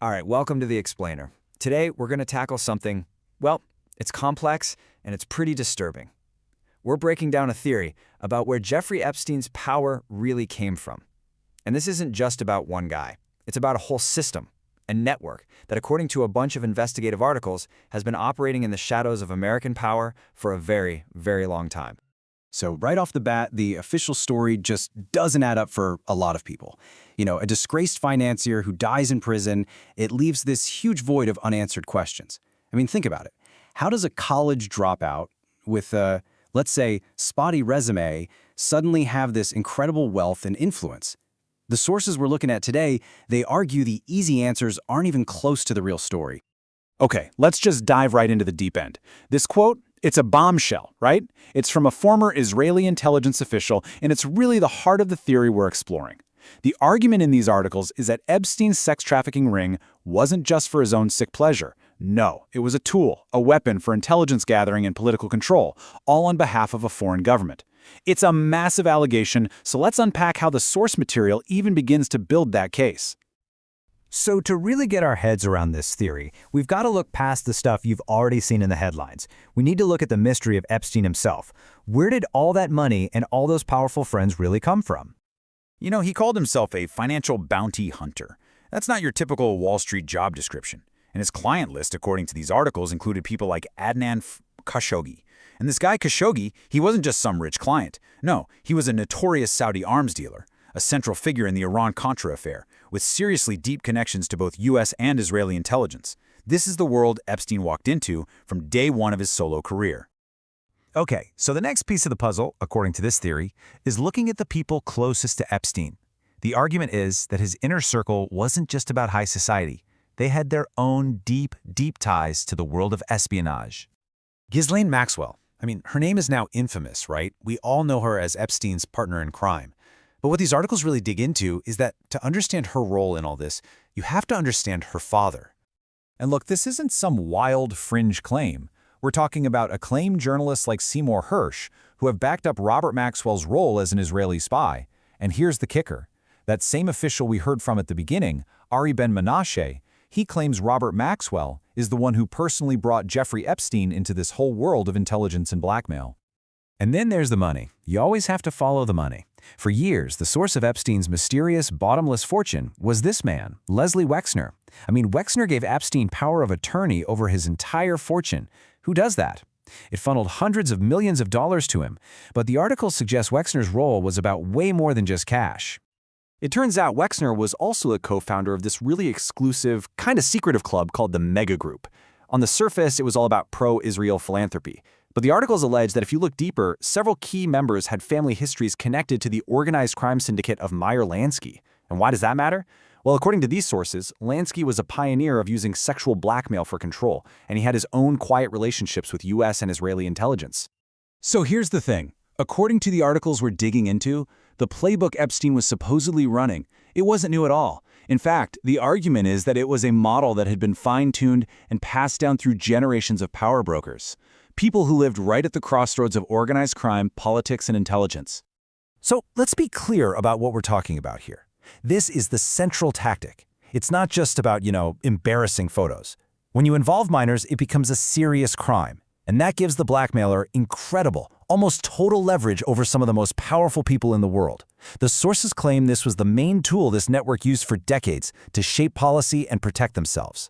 All right, welcome to The Explainer. Today, we're going to tackle something, well, it's complex and it's pretty disturbing. We're breaking down a theory about where Jeffrey Epstein's power really came from. And this isn't just about one guy. It's about a whole system, a network that, according to a bunch of investigative articles, has been operating in the shadows of American power for a very, very long time. So right off the bat, the official story just doesn't add up for a lot of people. A disgraced financier who dies in prison, it leaves this huge void of unanswered questions. I mean, think about it. How does a college dropout with a, let's say, spotty resume suddenly have this incredible wealth and influence? The sources we're looking at today, they argue the easy answers aren't even close to the real story. Okay, let's just dive right into the deep end. This quote, it's a bombshell, right? It's from a former Israeli intelligence official, and it's really the heart of the theory we're exploring. The argument in these articles is that Epstein's sex trafficking ring wasn't just for his own sick pleasure. No, it was a tool, a weapon for intelligence gathering and political control, all on behalf of a foreign government. It's a massive allegation, so let's unpack how the source material even begins to build that case. So to really get our heads around this theory, we've got to look past the stuff you've already seen in the headlines. We need to look at the mystery of Epstein himself. Where did all that money and all those powerful friends really come from? He called himself a financial bounty hunter. That's not your typical Wall Street job description. And his client list, according to these articles, included people like Adnan Khashoggi. And this guy Khashoggi, he wasn't just some rich client. No, he was a notorious Saudi arms dealer, a central figure in the Iran-Contra affair, with seriously deep connections to both U.S. and Israeli intelligence. This is the world Epstein walked into from day one of his solo career. Okay, so the next piece of the puzzle, according to this theory, is looking at the people closest to Epstein. The argument is that his inner circle wasn't just about high society. They had their own deep, deep ties to the world of espionage. Ghislaine Maxwell. Her name is now infamous, right? We all know her as Epstein's partner in crime. But what these articles really dig into is that to understand her role in all this, you have to understand her father. And look, this isn't some wild fringe claim. We're talking about acclaimed journalists like Seymour Hersh, who have backed up Robert Maxwell's role as an Israeli spy. And here's the kicker. That same official we heard from at the beginning, Ari Ben-Menashe, he claims Robert Maxwell is the one who personally brought Jeffrey Epstein into this whole world of intelligence and blackmail. And then there's the money. You always have to follow the money. For years, the source of Epstein's mysterious, bottomless fortune was this man, Leslie Wexner. Wexner gave Epstein power of attorney over his entire fortune. Who does that? It funneled hundreds of millions of dollars to him, but the article suggests Wexner's role was about way more than just cash. It turns out Wexner was also a co-founder of this really exclusive, kind of secretive club called the Mega Group. On the surface, it was all about pro-Israel philanthropy. But the articles allege that if you look deeper, several key members had family histories connected to the organized crime syndicate of Meyer Lansky. And why does that matter? Well, according to these sources, Lansky was a pioneer of using sexual blackmail for control, and he had his own quiet relationships with U.S. and Israeli intelligence. So here's the thing. According to the articles we're digging into, the playbook Epstein was supposedly running, it wasn't new at all. In fact, the argument is that it was a model that had been fine-tuned and passed down through generations of power brokers. People who lived right at the crossroads of organized crime, politics, and intelligence. So let's be clear about what we're talking about here. This is the central tactic. It's not just about, embarrassing photos. When you involve minors, it becomes a serious crime. And that gives the blackmailer incredible, almost total leverage over some of the most powerful people in the world. The sources claim this was the main tool this network used for decades to shape policy and protect themselves.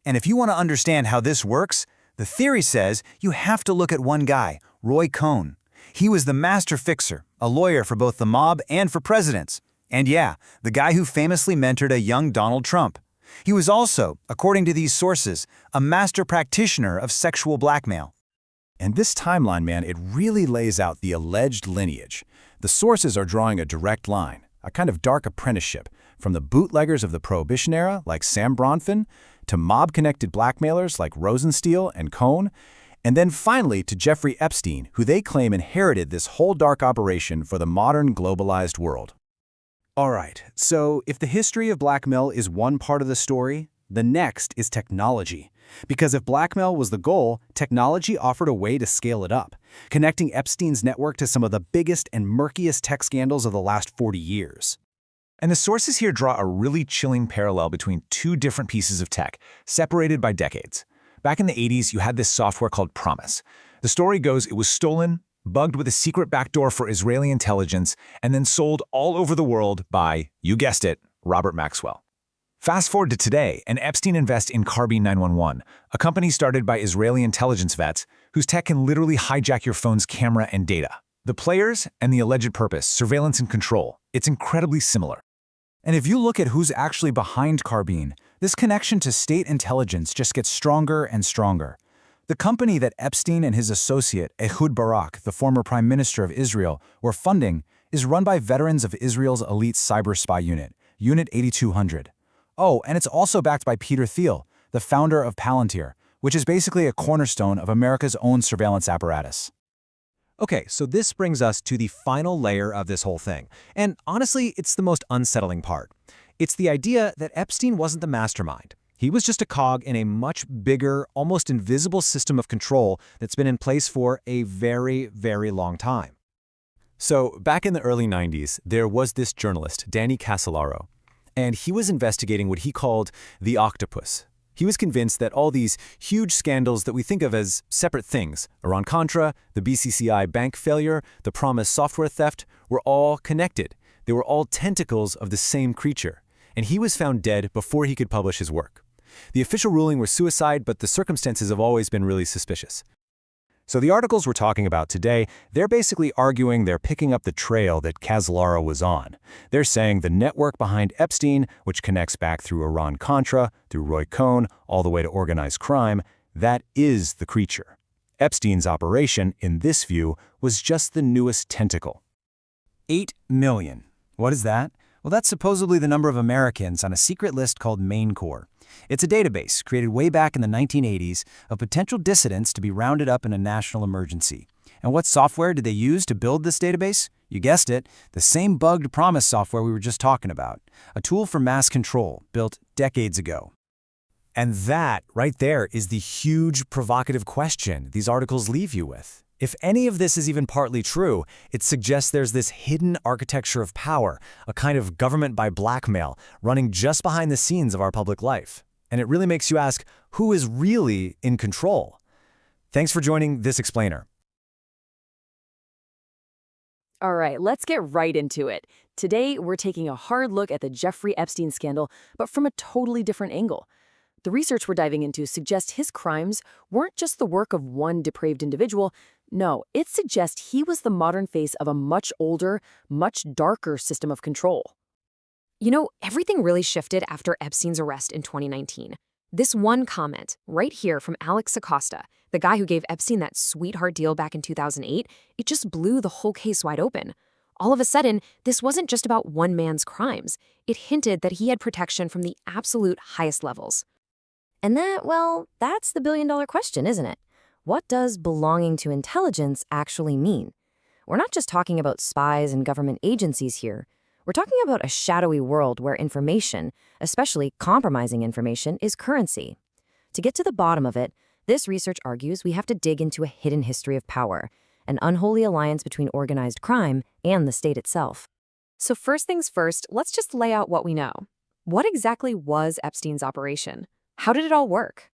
And if you want to understand how this works, the theory says you have to look at one guy, Roy Cohn. He was the master fixer, a lawyer for both the mob and for presidents. And yeah, the guy who famously mentored a young Donald Trump. He was also, according to these sources, a master practitioner of sexual blackmail. And this timeline, man, it really lays out the alleged lineage. The sources are drawing a direct line, a kind of dark apprenticeship, from the bootleggers of the Prohibition Era, like Sam Bronfman, to mob-connected blackmailers like Rosenstiel and Cohn, and then finally to Jeffrey Epstein, who they claim inherited this whole dark operation for the modern globalized world. All right, so if the history of blackmail is one part of the story, the next is technology. Because if blackmail was the goal, technology offered a way to scale it up, connecting Epstein's network to some of the biggest and murkiest tech scandals of the last 40 years. And the sources here draw a really chilling parallel between two different pieces of tech, separated by decades. Back in the 80s, you had this software called Promise. The story goes it was stolen, bugged with a secret backdoor for Israeli intelligence, and then sold all over the world by, you guessed it, Robert Maxwell. Fast forward to today, and Epstein invests in Carbine 911, a company started by Israeli intelligence vets whose tech can literally hijack your phone's camera and data. The players and the alleged purpose, surveillance and control, it's incredibly similar. And if you look at who's actually behind Carbine, this connection to state intelligence just gets stronger and stronger. The company that Epstein and his associate, Ehud Barak, the former prime minister of Israel, were funding is run by veterans of Israel's elite cyber spy unit, Unit 8200. Oh, and it's also backed by Peter Thiel, the founder of Palantir, which is basically a cornerstone of America's own surveillance apparatus. Okay, so this brings us to the final layer of this whole thing. And honestly, it's the most unsettling part. It's the idea that Epstein wasn't the mastermind. He was just a cog in a much bigger, almost invisible system of control that's been in place for a very, very long time. So back in the early 90s, there was this journalist, Danny Casolaro, and he was investigating what he called the octopus. He was convinced that all these huge scandals that we think of as separate things, Iran-Contra, the BCCI bank failure, the Promise software theft, were all connected. They were all tentacles of the same creature. And he was found dead before he could publish his work. The official ruling was suicide, but the circumstances have always been really suspicious. So the articles we're talking about today, they're basically arguing they're picking up the trail that Casolaro was on. They're saying the network behind Epstein, which connects back through Iran-Contra, through Roy Cohn, all the way to organized crime, that is the creature. Epstein's operation, in this view, was just the newest tentacle. 8 million. What is that? Well, that's supposedly the number of Americans on a secret list called Main Core. It's a database created way back in the 1980s of potential dissidents to be rounded up in a national emergency. And what software did they use to build this database? You guessed it, the same bugged Promise software we were just talking about, a tool for mass control built decades ago. And that, right there, is the huge provocative question these articles leave you with. If any of this is even partly true, it suggests there's this hidden architecture of power, a kind of government by blackmail, running just behind the scenes of our public life. And it really makes you ask, who is really in control? Thanks for joining this explainer. All right, let's get right into it. Today, we're taking a hard look at the Jeffrey Epstein scandal, but from a totally different angle. The research we're diving into suggests his crimes weren't just the work of one depraved individual. No, it suggests he was the modern face of a much older, much darker system of control. You know, everything really shifted after Epstein's arrest in 2019. This one comment, right here from Alex Acosta, the guy who gave Epstein that sweetheart deal back in 2008, it just blew the whole case wide open. All of a sudden, this wasn't just about one man's crimes. It hinted that he had protection from the absolute highest levels. And that's the billion-dollar question, isn't it? What does belonging to intelligence actually mean? We're not just talking about spies and government agencies here. We're talking about a shadowy world where information, especially compromising information, is currency. To get to the bottom of it, this research argues we have to dig into a hidden history of power, an unholy alliance between organized crime and the state itself. So first things first, let's just lay out what we know. What exactly was Epstein's operation? How did it all work?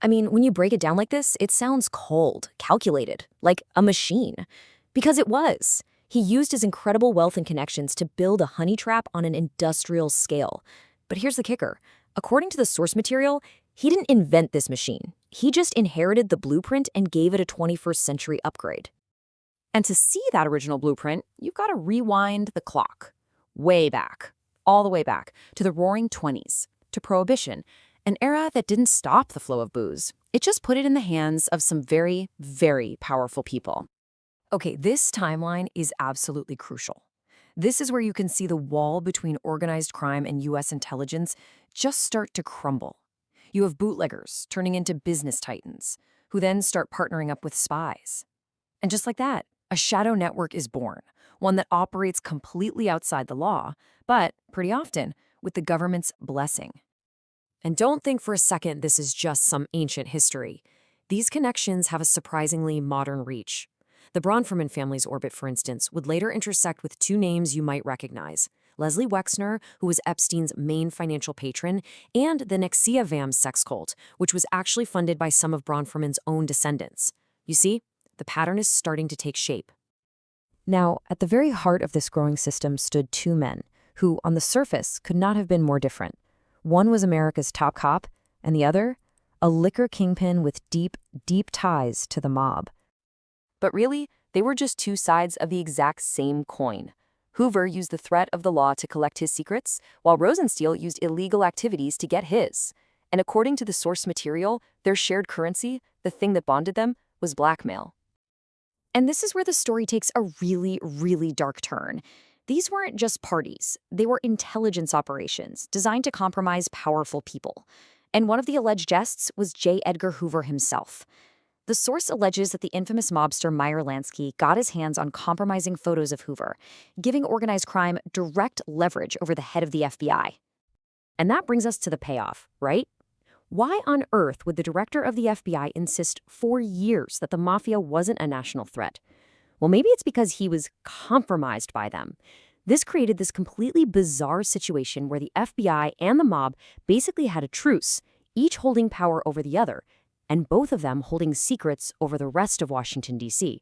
I mean, when you break it down like this, it sounds cold, calculated, like a machine. Because it was. He used his incredible wealth and connections to build a honey trap on an industrial scale. But here's the kicker. According to the source material, he didn't invent this machine. He just inherited the blueprint and gave it a 21st century upgrade. And to see that original blueprint, you've got to rewind the clock. Way back. All the way back to the Roaring '20s, to Prohibition, an era that didn't stop the flow of booze. It just put it in the hands of some very, very powerful people. Okay, this timeline is absolutely crucial. This is where you can see the wall between organized crime and U.S. intelligence just start to crumble. You have bootleggers turning into business titans, who then start partnering up with spies. And just like that, a shadow network is born, one that operates completely outside the law, but pretty often with the government's blessing. And don't think for a second this is just some ancient history. These connections have a surprisingly modern reach. The Bronfman family's orbit, for instance, would later intersect with two names you might recognize, Leslie Wexner, who was Epstein's main financial patron, and the Nexiavam sex cult, which was actually funded by some of Bronfman's own descendants. You see, the pattern is starting to take shape. Now, at the very heart of this growing system stood two men, who, on the surface, could not have been more different. One was America's top cop, and the other, a liquor kingpin with deep, deep ties to the mob. But really, they were just two sides of the exact same coin. Hoover used the threat of the law to collect his secrets, while Rosenstiel used illegal activities to get his. And according to the source material, their shared currency, the thing that bonded them, was blackmail. And this is where the story takes a really, really dark turn. These weren't just parties. They were intelligence operations designed to compromise powerful people. And one of the alleged guests was J. Edgar Hoover himself. The source alleges that the infamous mobster Meyer Lansky got his hands on compromising photos of Hoover, giving organized crime direct leverage over the head of the FBI. And that brings us to the payoff, right? Why on earth would the director of the FBI insist for years that the mafia wasn't a national threat? Well, maybe it's because he was compromised by them. This created this completely bizarre situation where the FBI and the mob basically had a truce, each holding power over the other, and both of them holding secrets over the rest of Washington, D.C.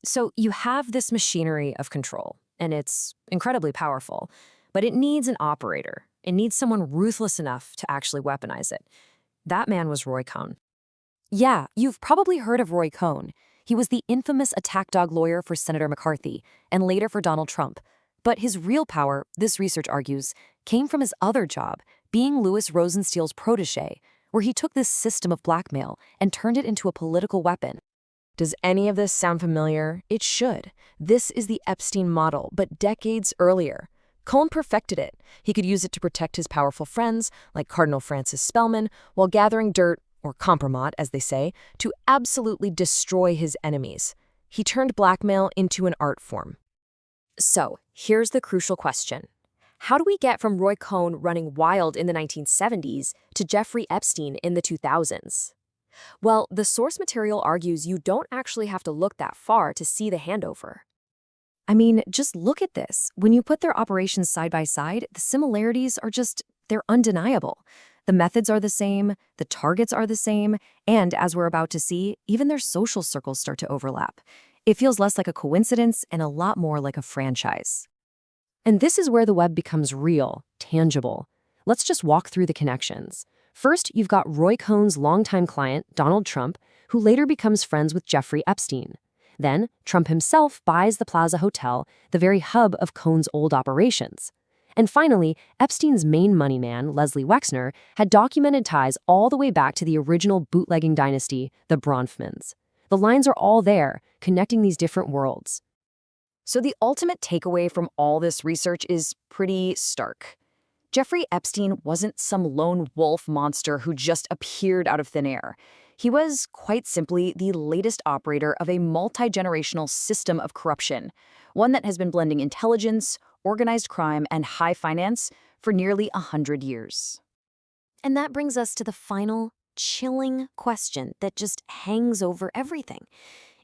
So you have this machinery of control, and it's incredibly powerful, but it needs an operator. It needs someone ruthless enough to actually weaponize it. That man was Roy Cohn. Yeah, you've probably heard of Roy Cohn. He was the infamous attack dog lawyer for Senator McCarthy, and later for Donald Trump. But his real power, this research argues, came from his other job, being Louis Rosenstiel's protege, where he took this system of blackmail and turned it into a political weapon. Does any of this sound familiar? It should. This is the Epstein model, but decades earlier. Cohn perfected it. He could use it to protect his powerful friends, like Cardinal Francis Spellman, while gathering dirt, or compromat, as they say, to absolutely destroy his enemies. He turned blackmail into an art form. So, here's the crucial question. How do we get from Roy Cohn running wild in the 1970s to Jeffrey Epstein in the 2000s? Well, the source material argues you don't actually have to look that far to see the handover. I mean, just look at this. When you put their operations side by side, the similarities are they're undeniable. The methods are the same, the targets are the same, and as we're about to see, even their social circles start to overlap. It feels less like a coincidence and a lot more like a franchise. And this is where the web becomes real, tangible. Let's just walk through the connections. First, you've got Roy Cohn's longtime client, Donald Trump, who later becomes friends with Jeffrey Epstein. Then, Trump himself buys the Plaza Hotel, the very hub of Cohn's old operations. And finally, Epstein's main money man, Leslie Wexner, had documented ties all the way back to the original bootlegging dynasty, the Bronfmans. The lines are all there, connecting these different worlds. So the ultimate takeaway from all this research is pretty stark. Jeffrey Epstein wasn't some lone wolf monster who just appeared out of thin air. He was, quite simply, the latest operator of a multi-generational system of corruption, one that has been blending intelligence, organized crime, and high finance for nearly 100 years. And that brings us to the final, chilling question that just hangs over everything.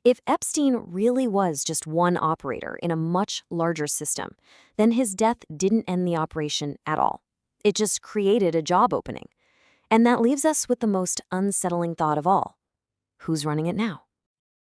If Epstein really was just one operator in a much larger system, then his death didn't end the operation at all. It just created a job opening. And that leaves us with the most unsettling thought of all. Who's running it now?